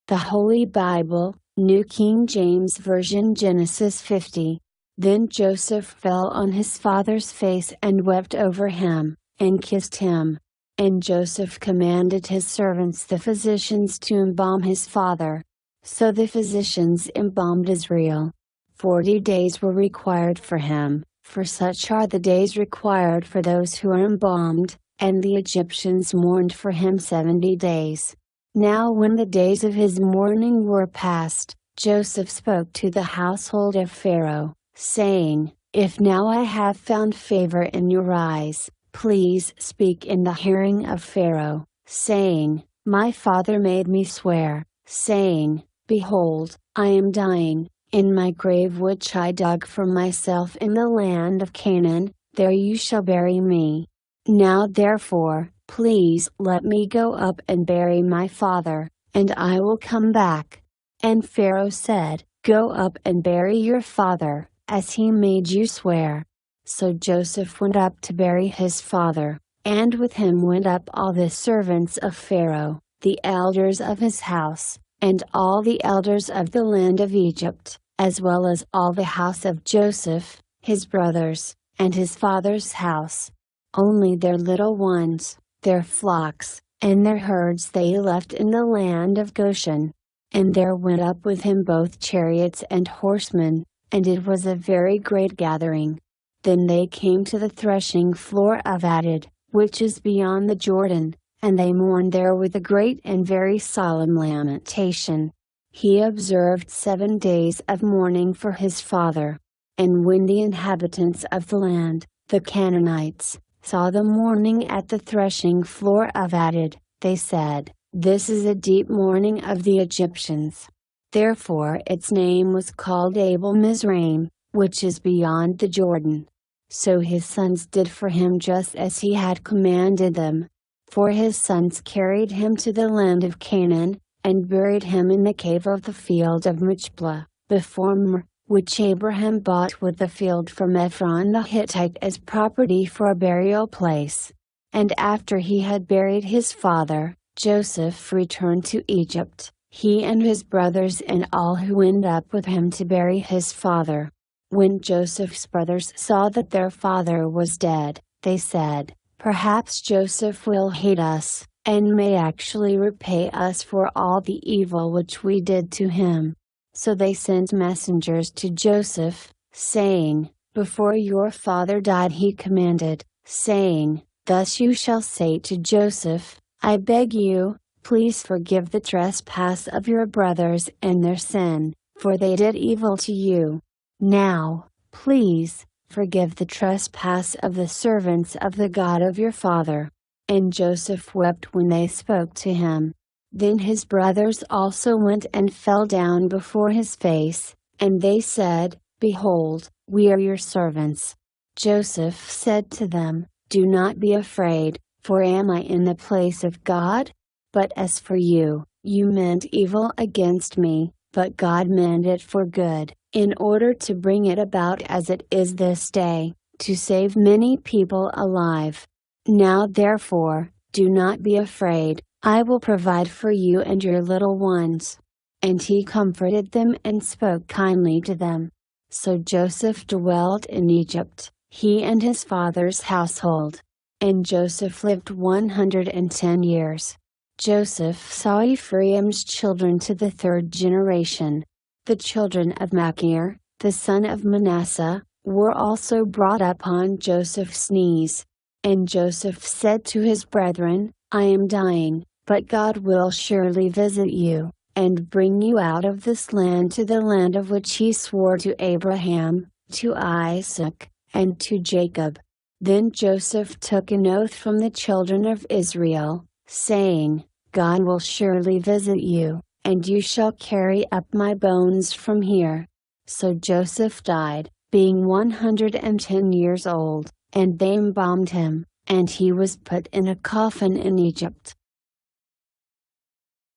The Holy Bible, New King James Version, Genesis 50. Then Joseph fell on his father's face and wept over him, and kissed him. And Joseph commanded his servants the physicians to embalm his father. So the physicians embalmed Israel. 40 days were required for him, for such are the days required for those who are embalmed, and the Egyptians mourned for him 70 days. Now when the days of his mourning were past, Joseph spoke to the household of Pharaoh, saying, "If now I have found favor in your eyes, please speak in the hearing of Pharaoh, saying, My father made me swear, saying, Behold, I am dying, in my grave which I dug for myself in the land of Canaan, there you shall bury me. Now therefore, please let me go up and bury my father, and I will come back." And Pharaoh said, "Go up and bury your father, as he made you swear." So Joseph went up to bury his father, and with him went up all the servants of Pharaoh, the elders of his house, and all the elders of the land of Egypt, as well as all the house of Joseph, his brothers, and his father's house. Only their little ones, their flocks, and their herds they left in the land of Goshen. And there went up with him both chariots and horsemen, and it was a very great gathering. Then they came to the threshing floor of Atad, which is beyond the Jordan, and they mourned there with a great and very solemn lamentation. He observed 7 days of mourning for his father. And when the inhabitants of the land, the Canaanites, saw the mourning at the threshing floor of Atad, they said, "This is a deep mourning of the Egyptians." Therefore its name was called Abel Mizraim, which is beyond the Jordan. So his sons did for him just as he had commanded them. For his sons carried him to the land of Canaan, and buried him in the cave of the field of Machpelah, before Mamre, which Abraham bought with the field from Ephron the Hittite as property for a burial place. And after he had buried his father, Joseph returned to Egypt, he and his brothers and all who went up with him to bury his father. When Joseph's brothers saw that their father was dead, they said, "Perhaps Joseph will hate us, and may actually repay us for all the evil which we did to him." So they sent messengers to Joseph, saying, "Before your father died he commanded, saying, Thus you shall say to Joseph, I beg you, please forgive the trespass of your brothers and their sin, for they did evil to you. Now, please, forgive the trespass of the servants of the God of your father." And Joseph wept when they spoke to him. Then his brothers also went and fell down before his face, and they said, "Behold, we are your servants." Joseph said to them, "Do not be afraid, for am I in the place of God? But as for you, you meant evil against me, but God meant it for good, in order to bring it about as it is this day, to save many people alive. Now therefore, do not be afraid, I will provide for you and your little ones." And he comforted them and spoke kindly to them. So Joseph dwelt in Egypt, he and his father's household. And Joseph lived 110 years. Joseph saw Ephraim's children to the 3rd generation. The children of Machir, the son of Manasseh, were also brought up on Joseph's knees. And Joseph said to his brethren, "I am dying, but God will surely visit you, and bring you out of this land to the land of which he swore to Abraham, to Isaac, and to Jacob." Then Joseph took an oath from the children of Israel, saying, "God will surely visit you, and you shall carry up my bones from here." So Joseph died, being 110 years old, and they embalmed him, and he was put in a coffin in Egypt.